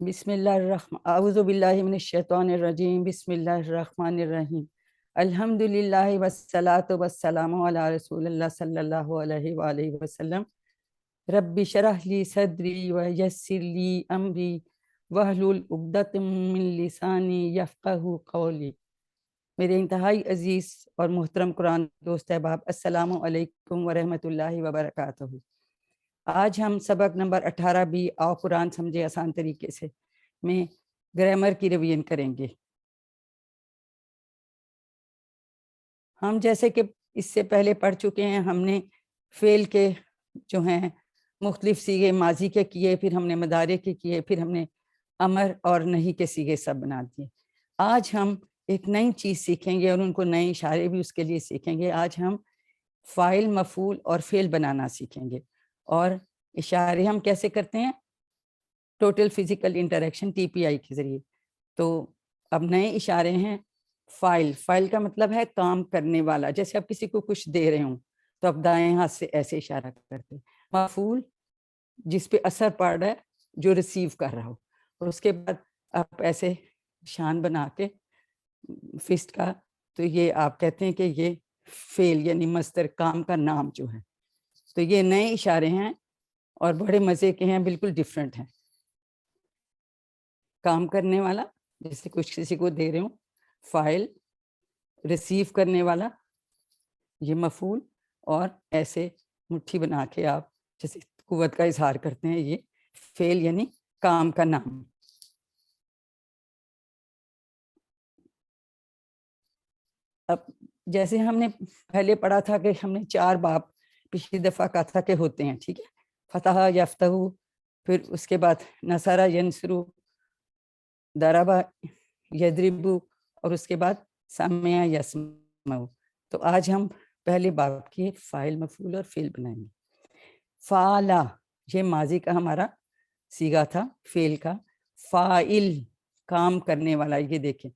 بسم اللہ الرحمن اعوذ باللہ من الشیطان الرجیم بسم اللہ الرحمن الرحیم الحمد للہ والصلاة والسلام علی رسول اللہ صلی اللہ علیہ وآلہ وسلم رب اشرح لی صدری ویسر لی امری واحلل عقدۃ من لسانی یفقہوا قولی۔ میرے انتہائی عزیز اور محترم قرآن دوست احباب، السلام علیکم ورحمۃ اللہ وبرکاتہ۔ آج ہم سبق نمبر 18 بھی آؤ قرآن سمجھے آسان طریقے سے میں گرامر کی ریویژن کریں گے۔ ہم جیسے کہ اس سے پہلے پڑھ چکے ہیں، ہم نے فعل کے جو ہیں مختلف سیغے ماضی کے کیے، پھر ہم نے مضارع کے کیے، پھر ہم نے امر اور نہیں کے سیغے سب بنا دیے۔ آج ہم ایک نئی چیز سیکھیں گے اور ان کو نئے اشارے بھی اس کے لیے سیکھیں گے۔ آج ہم فاعل، مفعول اور فعل بنانا سیکھیں گے، اور اشارے ہم کیسے کرتے ہیں؟ ٹوٹل فزیکل انٹریکشن TPI کے ذریعے۔ تو اب نئے اشارے ہیں۔ فاعل، فاعل کا مطلب ہے کام کرنے والا، جیسے آپ کسی کو کچھ دے رہے ہوں تو آپ دائیں ہاتھ سے ایسے اشارہ کرتے ہیں۔ مفعول، جس پہ اثر پڑ رہا ہے، جو ریسیو کر رہا ہو، اور اس کے بعد آپ ایسے شان بنا کے فسٹ کا، تو یہ آپ کہتے ہیں کہ یہ فعل یعنی مصدر، کام کا نام جو ہے۔ تو یہ نئے اشارے ہیں اور بڑے مزے کے ہیں، بالکل ڈیفرنٹ ہیں۔ کام کرنے والا، جیسے کچھ کسی کو دے رہے ہوں، فاعل، ریسیو کرنے والا یہ مفعول، اور ایسے مٹھی بنا کے آپ جیسے قوت کا اظہار کرتے ہیں، یہ فعل یعنی کام کا نام۔ اب جیسے ہم نے پہلے پڑھا تھا کہ ہم نے 4 باب پچھلی دفعہ کہا تھا کہ ہوتے ہیں، ٹھیک ہے؟ فتح، یفتح، پھر اس کے بعد نصر، ینصر، ضرب، یضرب، اور اس کے بعد سمع، یسمع۔ تو آج ہم پہلے باب کے فاعل، مفعول اور فعل بنائیں گے۔ فعل، یہ ماضی کا ہمارا صیغہ تھا فعل کا۔ فاعل، کام کرنے والا۔ یہ دیکھیں،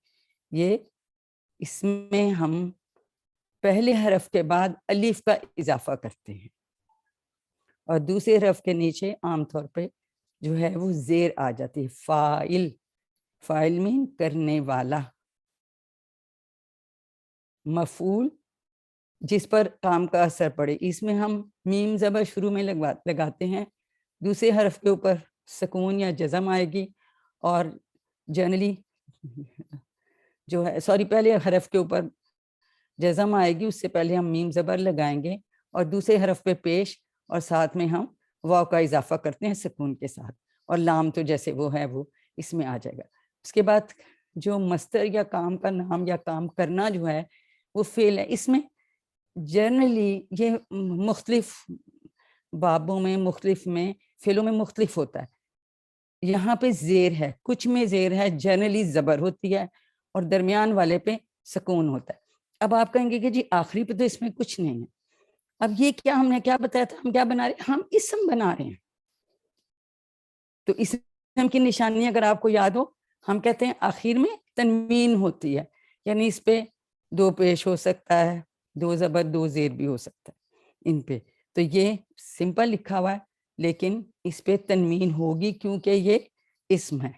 یہ اس میں ہم پہلے حرف کے بعد الف کا اضافہ کرتے ہیں، اور دوسرے حرف کے نیچے عام طور پہ جو ہے وہ زیر آ جاتی ہے۔ فاعل، فاعل میں کرنے والا۔ مفعول، جس پر کام کا اثر پڑے، اس میں ہم میم زبر شروع میں لگاتے ہیں، دوسرے حرف کے اوپر سکون یا جزم آئے گی، اور جنرلی جو ہے پہلے حرف کے اوپر جزم آئے گی، اس سے پہلے ہم میم زبر لگائیں گے، اور دوسرے حرف پہ پیش، اور ساتھ میں ہم واو کا اضافہ کرتے ہیں سکون کے ساتھ، اور لام تو جیسے وہ ہے وہ اس میں آ جائے گا۔ اس کے بعد جو مصدر یا کام کا نام یا کام کرنا جو ہے وہ فعل ہے۔ اس میں جنرلی یہ مختلف بابوں میں، مختلف میں، فعلوں میں مختلف ہوتا ہے۔ یہاں پہ زیر ہے، کچھ میں زیر ہے، جنرلی زبر ہوتی ہے، اور درمیان والے پہ سکون ہوتا ہے۔ اب آپ کہیں گے کہ جی آخری پہ تو اس میں کچھ نہیں ہے۔ اب یہ کیا ہم نے کیا بتایا تھا؟ ہم کیا بنا رہے ہیں؟ ہم اسم بنا رہے ہیں۔ تو اسم کی نشانی اگر آپ کو یاد ہو، ہم کہتے ہیں آخر میں تنوین ہوتی ہے، یعنی اس پہ 2 پیش ہو سکتا ہے، 2 زبر 2 زیر بھی ہو سکتا ہے ان پہ۔ تو یہ سمپل لکھا ہوا ہے، لیکن اس پہ تنوین ہوگی کیونکہ یہ اسم ہے۔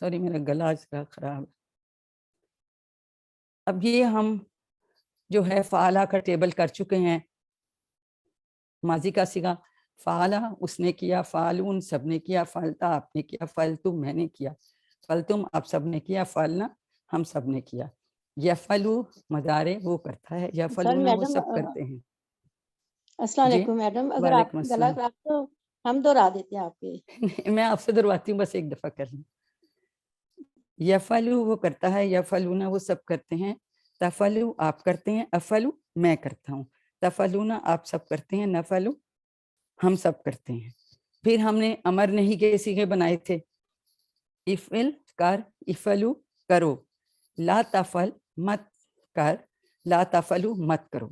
سوری، میرا گلا خراب ہے۔ اب یہ ہم جو ہے فعلہ کا ٹیبل کر چکے ہیں۔ ماضی کا صیغہ فعلہ اس نے کیا، فعلون سب نے کیا، فعلتا آپ نے کیا، فعلتم میں نے کیا، فعلتم آپ سب نے کیا، فعلنا ہم سب نے کیا۔ یفعلو مضارع وہ کرتا ہے، یفعلون وہ سب کرتے ہیں۔ السلام جی علیکم میڈم، اگر آپ وعلیکم گلا السلام۔ خراب تو ہم دوہرا دیتے ہیں آپ کے۔ میں آپ سے درواتی ہوں، بس ایک دفعہ کر لیں۔ یفعلو وہ کرتا ہے، یفعلون وہ سب کرتے ہیں، تفعلو آپ کرتے ہیں، افعلو میں کرتا ہوں، تفعلون آپ سب کرتے ہیں، نفعلو ہم سب کرتے ہیں۔ پھر ہم نے امر نہیں کے صیغے بنائے تھے، افعل کر، افعلو کرو، لا تفعل مت کر، لا تفعلو مت کرو۔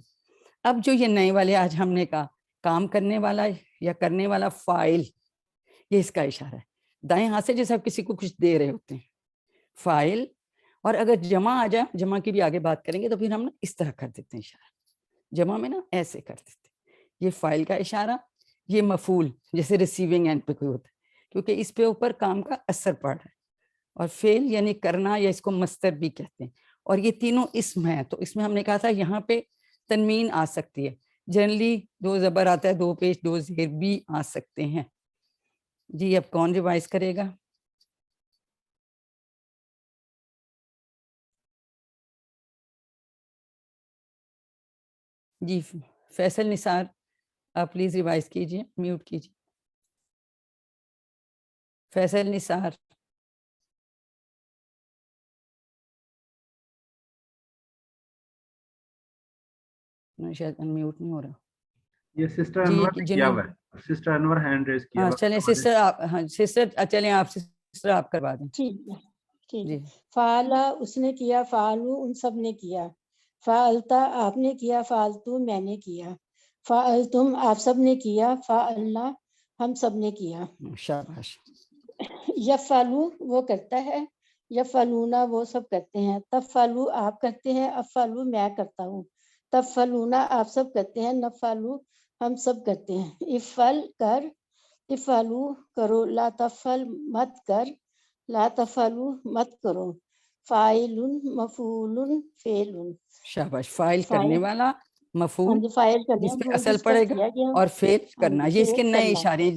اب جو یہ نئے والے آج ہم نے کہا، کام کرنے والا یا کرنے والا فاعل، یہ اس کا اشارہ ہے۔ دائیں ہاتھ سے جیسے آپ کسی کو کچھ دے رہے ہوتے ہیں، فاعل، اور اگر جمع آ جائے، جمع کی بھی آگے بات کریں گے، تو پھر ہم نا اس طرح کر دیتے ہیں اشارہ، جمع میں نا ایسے کر دیتے ہیں۔ یہ فاعل کا اشارہ، یہ مفعول جیسے ریسیونگ اینڈ پہ کوئی ہوتا ہے کیونکہ اس پہ اوپر کام کا اثر پڑ رہا ہے. اور فعل یعنی کرنا یا اس کو مصدر بھی کہتے ہیں. اور یہ تینوں اسم ہیں. تو اس میں ہم نے کہا تھا یہاں پہ تنوین آ سکتی ہے. جنرلی 2 زبر آتا ہے, 2 پیش 2 زیر بھی آ سکتے ہیں. جی اب کون ریوائز کرے گا؟ جی فیصل نثار, آپ پلیز ریوائز کیجئے, میوٹ کیجئے. فیصل نثار. شاید ان میوٹ نہیں ہو رہا. یہ سسٹر جی انور نے کیا جنہوں ہوا ہے, سسٹر انور ہینڈ ریز کیا ہاں ہوا چلیں ہے. سسٹر آپ, ہاں سسٹر چلیں آپ سسٹر آپ کروا دیں. ٹھیک ہے ٹھیک ہے. جی فعلا اس نے کیا, فعلو ان سب نے کیا, فعلتا آپ نے کیا, فعلتو میں نے کیا, فعلتم آپ سب نے کیا, فعلنا ہم سب نے کیا. شاباش. یفعلو وہ کرتا ہے, یفعلونا وہ سب کرتے ہیں, تفعلو آپ کرتے ہیں, افعلو میں کرتا ہوں, تفعلونا آپ سب کرتے ہیں, نفعلو ہم سب کرتے ہیں. افعل کر, افعلو کرو, لا تفعل مت کر, لا تفعلو مت کرو, فاعل مفعول فعل. شاباش. فائل کرنے والا, مفعول فاعل کرنے جس پہ وہ اصل ڈسکس پڑے گا, کیا کہ اور فعل کرنا. یہ اس کے فعل نئے کرنا. اشارے,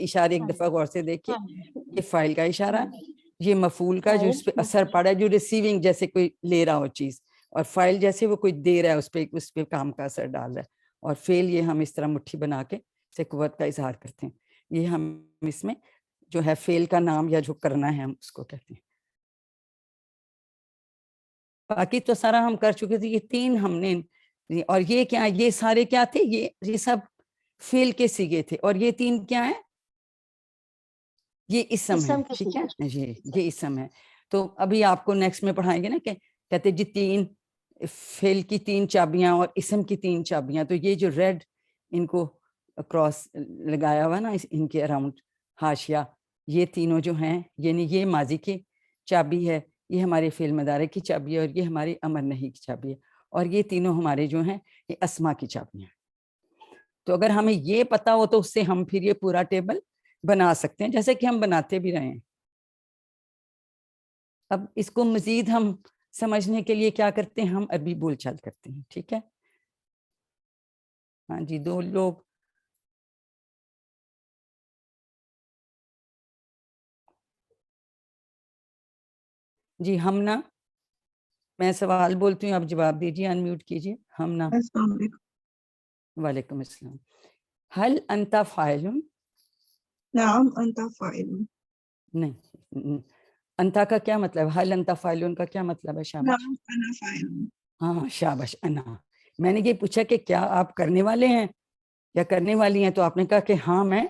اشارے ایک ہاں دفعہ غور سے دیکھیے. ہاں یہ فائل کا اشارہ ہے, یہ مفعول کا جو فاعل اس پہ اثر پڑا ہے, جو ریسیونگ جیسے کوئی لے رہا ہو چیز, اور فائل جیسے وہ کوئی دے رہا ہے, اس پہ کام کا اثر ڈال رہا ہے. اور فعل یہ ہم اس طرح مٹھی بنا کے سے قوت کا اظہار کرتے ہیں. یہ ہم اس میں جو ہے فعل کا نام یا جو کرنا ہے ہم اس کو کہتے ہیں. باقی تو سارا ہم کر چکے تھے. یہ 3 ہم نے, اور یہ کیا, یہ سارے کیا تھے, یہ سب فعل کے صیغے تھے. اور یہ 3 کیا ہیں, یہ اسم ہے. ٹھیک ہے جی, یہ اسم ہے. تو ابھی آپ کو نیکسٹ میں پڑھائیں گے نا کہ کہتے جی 3 فعل کی 3 چابیاں اور اسم کی 3 چابیاں. تو یہ جو ریڈ ان کو کراس لگایا ہوا نا ان کے اراؤنڈ حاشیہ, یہ تینوں جو ہیں, یعنی یہ ماضی کی چابی ہے, یہ ہمارے فعل مضارع کی چابی ہے, اور یہ ہماری امر نہیں کی چابی ہے, اور یہ تینوں ہمارے جو ہیں یہ اسما کی چابی ہیں. تو اگر ہمیں یہ پتا ہو تو اس سے ہم پھر یہ پورا ٹیبل بنا سکتے ہیں, جیسے کہ ہم بناتے بھی رہے ہیں. اب اس کو مزید ہم سمجھنے کے لیے کیا کرتے ہیں, ہم عربی بول چال کرتے ہیں. ٹھیک ہے, ہاں جی 2 لوگ. جی ہمنا, میں سوال بولتی ہوں, آپ جواب دیجیے, ان میوٹ کیجیے. ہمنا. السلام علیکم. وعلیکم السلام. هل انت فاعل؟ نعم انت فاعل. نہیں, انتا کا کیا مطلب, حل انتا فاعلون کا کیا مطلب ہے؟ شاباش. نعم انا فاعل. ہاں شاباش. انا, میں نے یہ پوچھا کہ کیا آپ کرنے والے ہیں یا کرنے والی ہیں, تو آپ نے کہا کہ ہاں میں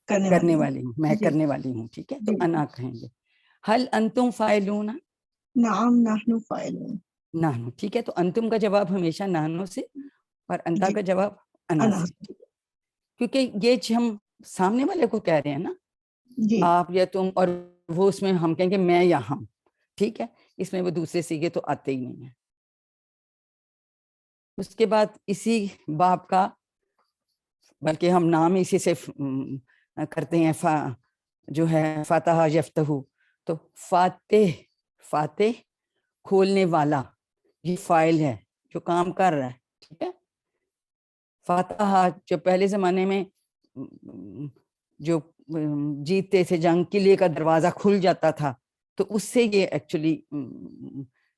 کرنے والی ہوں, میں جی کرنے والی ہوں. ٹھیک ہے, تو جی. انا کہیں گے. حل انتم فاعلون؟ نعم نحن فاعلون. نحنو. ٹھیک ہے, تو انتم کا جواب ہمیشہ نحنو سے, اور انتا جی کا جواب انا انا. سے. کیونکہ یہ ہم سامنے والے کو کہہ رہے ہیں نا, جی آپ یا تم, اور وہ اس میں ہم کہیں گے میں یا ہم. ٹھیک ہے, اس میں وہ دوسرے صیغے تو آتے ہی نہیں ہیں. اس کے بعد اسی باب کا, بلکہ ہم نام اسی سے کرتے ہیں, جو ہے فاتح یفتح. تو فاتح, فاتح کھولنے والا, یہ فاعل ہے جو کام کر رہا ہے. ٹھیک ہے, فاتح جو پہلے زمانے میں جو جیتتے تھے جنگ, قلعے کا دروازہ کھل جاتا تھا, تو اس سے یہ ایکچولی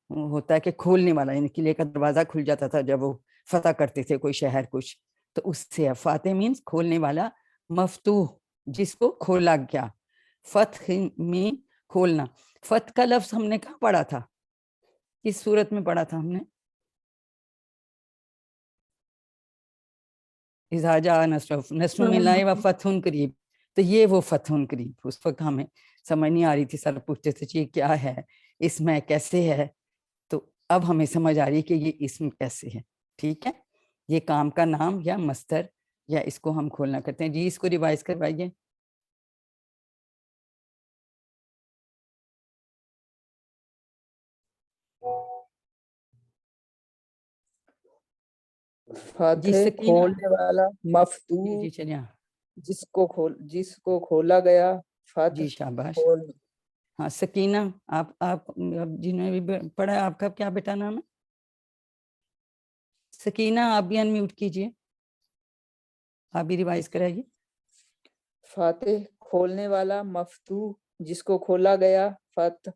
ہوتا ہے کہ کھولنے والا, یعنی قلعے کا دروازہ کھل جاتا تھا جب وہ فتح کرتے تھے کوئی شہر کچھ, تو اس سے فاتح مینس کھولنے والا. مفتوح جس کو کھولا گیا, فتح مین کھولنا. فتح کا لفظ ہم نے کہاں پڑھا تھا, کس صورت میں پڑھا تھا ہم نے؟ اذا جاء نصر من اللہ و فتح قریب. تو یہ وہ فتح قریب, اس وقت ہمیں سمجھ نہیں آ رہی تھی, سر پوچھتے تھے یہ کیا ہے, اس میں کیسے ہے, تو اب ہمیں سمجھ آ رہی ہے کہ یہ اسم کیسے ہے. ٹھیک ہے, یہ کام کا نام یا مصدر, یا اس کو ہم کھولنا کرتے ہیں. جی اس کو ریوائز کروائیے. جی فاتح سکینہ. کھولنے والا، جی مفتوح چلیے. جس کو کھولا گیا، فتح جی شاباش. کھولنا. ہاں سکینہ آپ جنہوں نے بھی پڑھا ہے، آپ کا کیا بیٹا نام ہے؟ سکینہ آپ بھی ان میوٹ کیجئے، آپ بھی ریوائز کرائیے. فاتح کھولنے والا، مفتوح جس کو کھولا گیا، فتح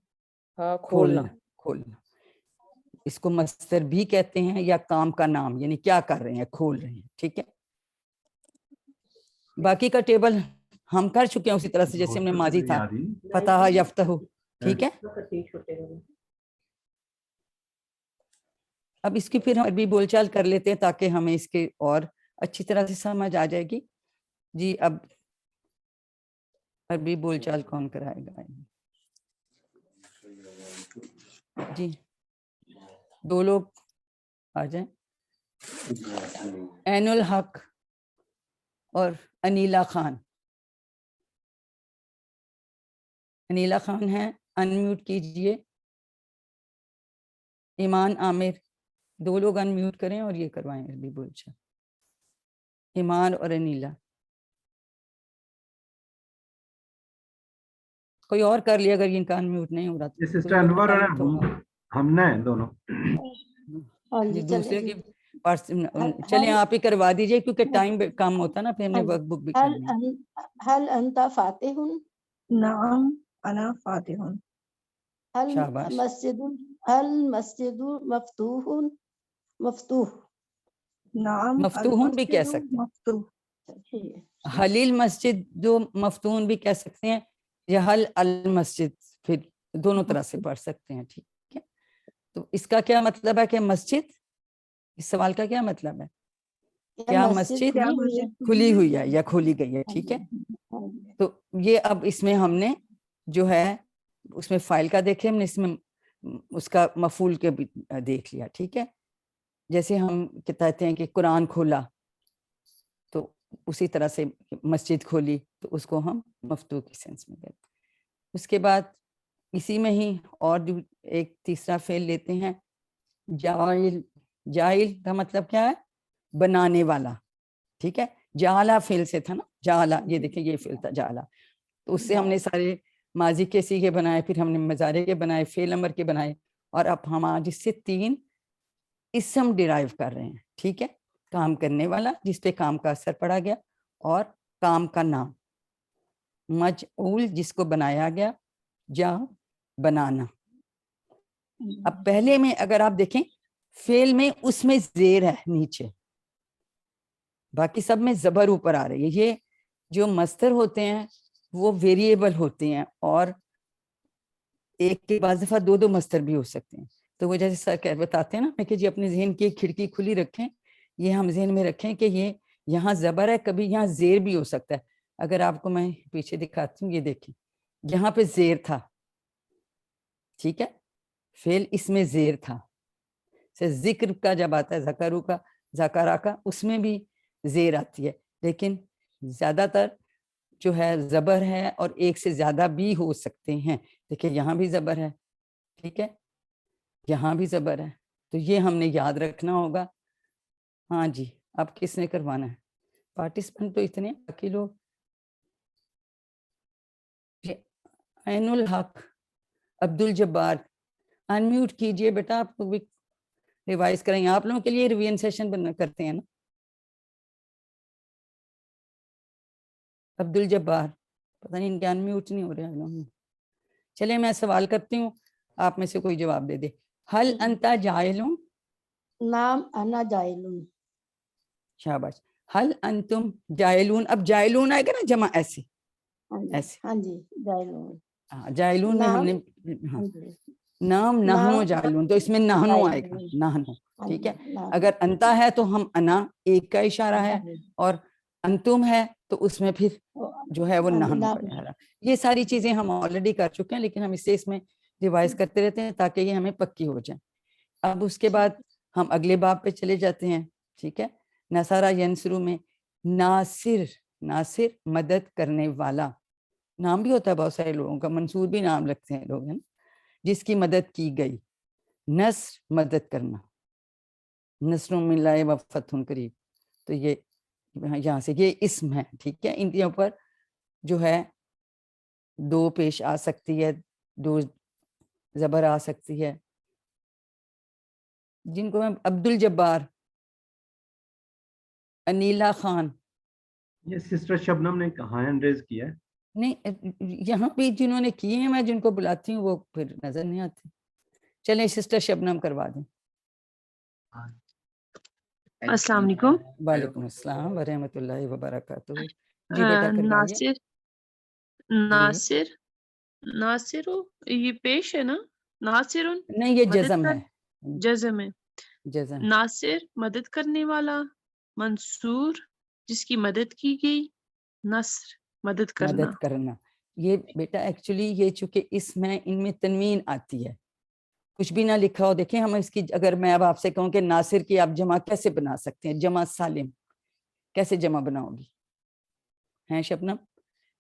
کھولنا. کھولنا. اس کو مصدر بھی کہتے ہیں یا کام کا نام، یعنی کیا کر رہے ہیں، کھول رہے ہیں. ٹھیک ہے، باقی کا ٹیبل ہم کر چکے ہیں اسی طرح سے جیسے ہم نے ماضی تھا، فتح یفتح. ٹھیک ہے، اب اس کی پھر ہم عربی بول چال کر لیتے ہیں تاکہ ہمیں اس کے اور اچھی طرح سے سمجھ آ جائے گی. جی اب عربی بول چال کون کرائے گا؟ جی دو لوگ آ جائیں. عین الحق اور انیلا خان. انیلا خان ہے، انمیوٹ کیجئے. ایمان عامر، دو لوگ انمیوٹ کریں اور یہ کروائیں عربی بول چال. ایمان اور انیلا. کوئی اور کر لیا اگر ان کا انمیوٹ نہیں ہو رہا یہ تو سسٹر انور اور ہم نے دونوں. ہاں جی جی دوسرے چلیں کی جی. چلیں آپ ہی کروا دیجئے کیونکہ ٹائم کم ہوتا نا، پھر ہم نے ورک بک بھی کرنی ہے. هل انت فاتح؟ نعم انا فاتح. هل شاباش. مسجد مسجد مفتوح؟ مفتوح. نعم مفتوحن بھی کہہ سکتے ہیں. مفتوح. حلیل مسجد جو مفتون بھی کہہ سکتے ہیں، یا حل المسجد، پھر دونوں طرح سے پڑھ سکتے ہیں. ٹھیک ہے، تو اس کا کیا مطلب ہے کہ مسجد، اس سوال کا کیا مطلب ہے؟ کیا مسجد کیا مسجد کھلی ہوئی ہے یا کھولی گئی ہے. ٹھیک ہے، تو یہ اب اس میں ہم نے جو ہے اس میں فائل کا دیکھے، ہم نے اس میں اس کا مفعول کے بھی دیکھ لیا. ٹھیک ہے، جیسے ہم کہتے ہیں کہ قرآن کھولا، تو اسی طرح سے مسجد کھولی تو اس کو ہم مفتوح کی سینس میں دیتے. اس کے بعد اسی میں ہی اور جو ایک تیسرا فعل لیتے ہیں، جائل. جائل کا مطلب کیا ہے؟ بنانے والا. ٹھیک ہے، جعلا فعل سے تھا نا، جعلا، یہ دیکھیں یہ فعل تھا جعلا. تو اس سے ہم نے سارے ماضی کے صیغے بنائے، پھر ہم نے مضارع کے بنائے، فعل امر کے بنائے، اور اب ہم آج اس سے 3 اسم ڈیرائیو کر رہے ہیں. ٹھیک ہے، کام کرنے والا جس پہ کام کا اثر پڑا گیا، اور کام کا نام. مجعول جس کو بنایا گیا، جا بنانا. اب پہلے میں اگر آپ دیکھیں فعل میں اس میں زیر ہے نیچے، باقی سب میں زبر اوپر آ رہی ہے. یہ جو مصدر ہوتے ہیں وہ ویریبل ہوتے ہیں، اور ایک کے بعض دفعہ 2 مصدر بھی ہو سکتے ہیں. تو وہ جیسے سر بتاتے ہیں نا کہ جی اپنے ذہن کی کھڑکی کھلی رکھیں، یہ ہم ذہن میں رکھیں کہ یہ یہاں زبر ہے، کبھی یہاں زیر بھی ہو سکتا ہے. اگر آپ کو میں پیچھے دکھاتی ہوں، یہ دیکھیں یہاں پہ زیر تھا. ٹھیک ہے، فعل اس میں زیر تھا. ذکر کا جب آتا ہے، ذکرو کا، ذکرہ کا، اس میں بھی زیر آتی ہے، لیکن زیادہ تر جو ہے زبر ہے، اور ایک سے زیادہ بھی ہو سکتے ہیں. دیکھیں یہاں بھی زبر ہے. ٹھیک ہے، یہاں بھی زبر ہے. تو یہ ہم نے یاد رکھنا ہوگا. ہاں جی، اب کس نے کروانا ہے؟ پارٹیسپینٹ تو اتنے، باقی لوگ. عین الحق، عبد الجبار، انمیوٹ کیجئے بیٹا. آپ لوگ بھی ریوائز کریں، آپ لوگوں کے لیے ریویژن سیشن کرتے ہیں نا. عبد الجبار، پتہ نہیں ان کے انمیوٹ نہیں ہو رہے. چلے میں سوال کرتی ہوں، آپ میں سے کوئی جواب دے دے. حل انتا جائلون؟ نام انا جائلون. شاباش. حل انتم جائلون؟ اب جائلون آئے گا نا جمع ایسے ایسے. ہاں جی جائلون. جائلون میں ہم نے نام نحنو جائلون، تو اس میں نحنو آئے گا، نحنو. ٹھیک ہے، اگر انتا ہے تو ہم انا، ایک کا اشارہ ہے، اور انتم ہے تو اس میں پھر جو ہے وہ نحنو کا اشارہ. یہ ساری چیزیں ہم آلریڈی کر چکے ہیں، لیکن ہم اس میں ریوائز کرتے رہتے ہیں تاکہ یہ ہمیں پکی ہو جائیں. اب اس کے بعد ہم اگلے باب پہ چلے جاتے ہیں. ٹھیک ہے، نصارہ ینصرو میں ناصر، ناصر مدد کرنے والا. نام بھی ہوتا ہے بہت سارے لوگوں کا، منصور بھی نام رکھتے ہیں لوگ، ہیں جس کی مدد کی گئی. نصر مدد کرنا، نصر من اللہ و فتح قریب. تو یہ یہاں سے یہ اسم ہے. ٹھیک ہے، ان کے اوپر جو ہے دو پیش آ سکتی ہے, دو زبر آ سکتی ہے. جن کو میں عبد الجبار, انیلا خان, یہ سسٹر شبنم نے ہینڈ ریز کیا ہے. نہیں یہاں بھی جنہوں نے کیے ہیں میں جن کو بلاتی ہوں وہ پھر نظر نہیں آتے. چلیں سسٹر شبنم کروا دیں. السلام علیکم. وعلیکم السلام ورحمۃ اللہ وبرکاتہ. جی بیٹا کروائیے. ناصر ناصر یہ پیش ہے نا, ناصر نہیں یہ جزم ہے, جزم ہے. جزم. ناصر مدد کرنے والا, منصور جس کی مدد کی گئی, نصر مدد کرنا. مدد کرنا. یہ بیٹا ایکچولی یہ چونکہ اس میں ان میں تنوین آتی ہے, کچھ بھی نہ لکھا ہو. دیکھیں ہم اس کی, اگر میں اب آپ سے کہوں کہ ناصر کی آپ جمع کیسے بنا سکتے ہیں, جمع سالم کیسے جمع بناؤ گی ہیں شبنم؟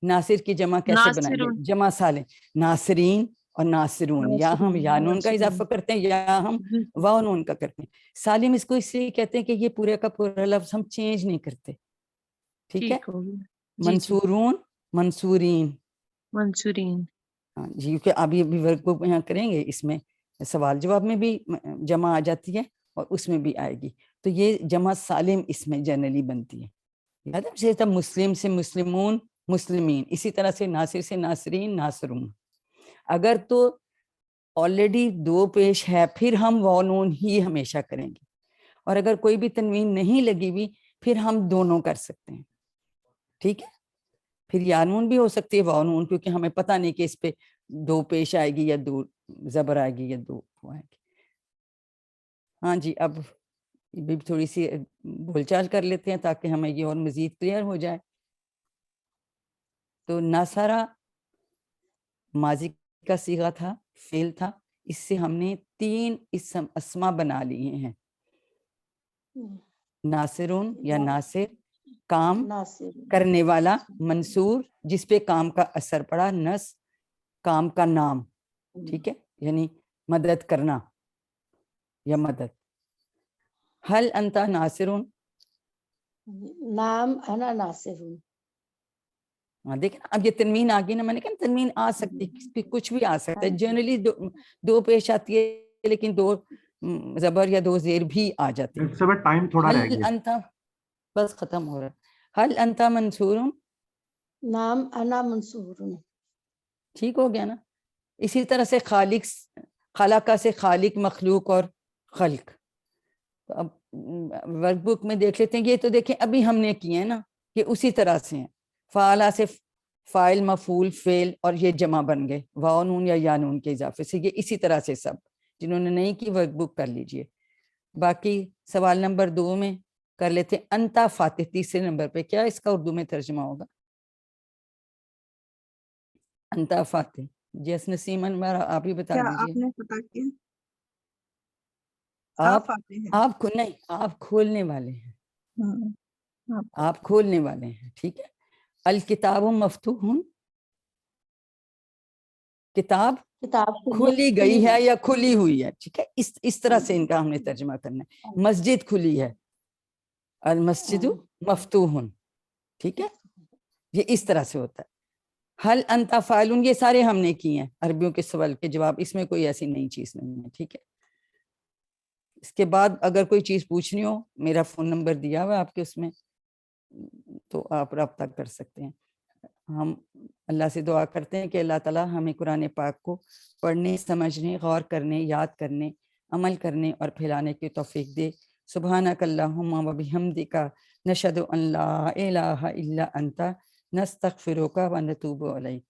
ناصر کی جمع کیسے بنائیں گے؟ جمع سالم, ناصرین اور ناصرون. یا ہم یا نون کا اضافہ کرتے ہیں یا ہم واو نون کا کرتے ہیں. سالم اس کو اس لیے کہتے ہیں کہ یہ پورے کا پورا لفظ ہم چینج نہیں کرتے. ٹھیک ہے. منصورون, منصورین, منصورین. ہاں جی, کیونکہ ابھی ورک بک یہاں کریں گے, اس میں سوال جواب میں بھی جمع آ جاتی ہے اور اس میں بھی آئے گی. تو یہ جمع سالم اس میں جنرلی بنتی ہے. یاد ہے جیسے مسلم سے مسلمون, مسلمین, اسی طرح سے ناصر سے ناصرین, ناصرون. اگر تو آلریڈی دو پیش ہے پھر ہم واو نون ہی ہمیشہ کریں گے, اور اگر کوئی بھی تنوین نہیں لگی ہوئی پھر ہم دونوں کر سکتے ہیں. ٹھیک ہے. پھر یا نون بھی ہو سکتی ہے واو نون, کیونکہ ہمیں پتہ نہیں کہ اس پہ دو پیش آئے گی یا دو زبر آئے گی یا دو آئے گی. ہاں جی, اب بھی تھوڑی سی بول چال کر لیتے ہیں تاکہ ہمیں یہ اور مزید کلیئر ہو جائے. تو ناصرہ ماضی کا صیغہ تھا, فعل تھا, اس سے ہم نے 3 اسم اسما بنا لیے ہیں. ناصرون یا ناصر, کام کرنے والا, منصور جس پہ کام کا اثر پڑا, نصر کام کا نام. ٹھیک ہے, یعنی مدد کرنا یا مدد. حل انتا ناصرون, نام انا ناصرون. دیکھیں اب یہ تنوین آ گئی نا, میں نے کہا تنوین آ سکتی ہے, کچھ بھی آ سکتا ہے. جنرلی دو پیش آتی ہے لیکن 2 زبر یا 2 زیر بھی آ جاتے ہیں. ٹائم تھوڑا رہ حل گیا. انتا, بس ختم ہو رہا ہے. حل انتا منصورون, نام انا منصورون. ٹھیک ہو گیا نا. اسی طرح سے خالق, خالقہ سے خالق, مخلوق اور خلق. تو اب ورک بک میں دیکھ لیتے ہیں. یہ تو دیکھیں ابھی ہم نے کیے ہیں نا, یہ اسی طرح سے ہیں. فعلہ سے فاعل, مفعول, فعل, اور یہ جمع بن گئے واو نون یا یا نون کے اضافے سے. یہ اسی طرح سے سب, جنہوں نے نہیں کی ورک بک کر لیجئے. باقی سوال نمبر 2 میں کر لیتے ہیں. انتا فاتح, تیسرے نمبر پہ, کیا اس کا اردو میں ترجمہ ہوگا؟ انتا فاتح. جیس نسیم انور آپ ہی بتا کیا دیجئے. آپ نے پتا کیا؟ آپ نہیں, آپ کھولنے والے ہیں, آپ کھولنے والے ہیں. ٹھیک ہے. الکتاب مفتوح, کتاب کھولی گئی ہے یا کھلی ہوئی ہے. ٹھیک ہے, اس طرح سے ان کا ہم نے ترجمہ کرنا ہے. مسجد کھلی ہے, المسجد مفتوح. ٹھیک ہے, یہ اس طرح سے ہوتا ہے. حل انت فاعلون, یہ سارے ہم نے کیے ہیں عربیوں کے سوال کے جواب, اس میں کوئی ایسی نئی چیز نہیں ہے. ٹھیک ہے. اس کے بعد اگر کوئی چیز پوچھنی ہو, میرا فون نمبر دیا ہوا ہے آپ کے اس میں, تو آپ رابطہ کر سکتے ہیں. ہم اللہ سے دعا کرتے ہیں کہ اللہ تعالیٰ ہمیں قرآن پاک کو پڑھنے, سمجھنے, غور کرنے, یاد کرنے, عمل کرنے اور پھیلانے کی توفیق دے. سبحانک اللہم و بحمدک, نشہد ان لا الہ الا انت, نستغفرک و نتوب الیک.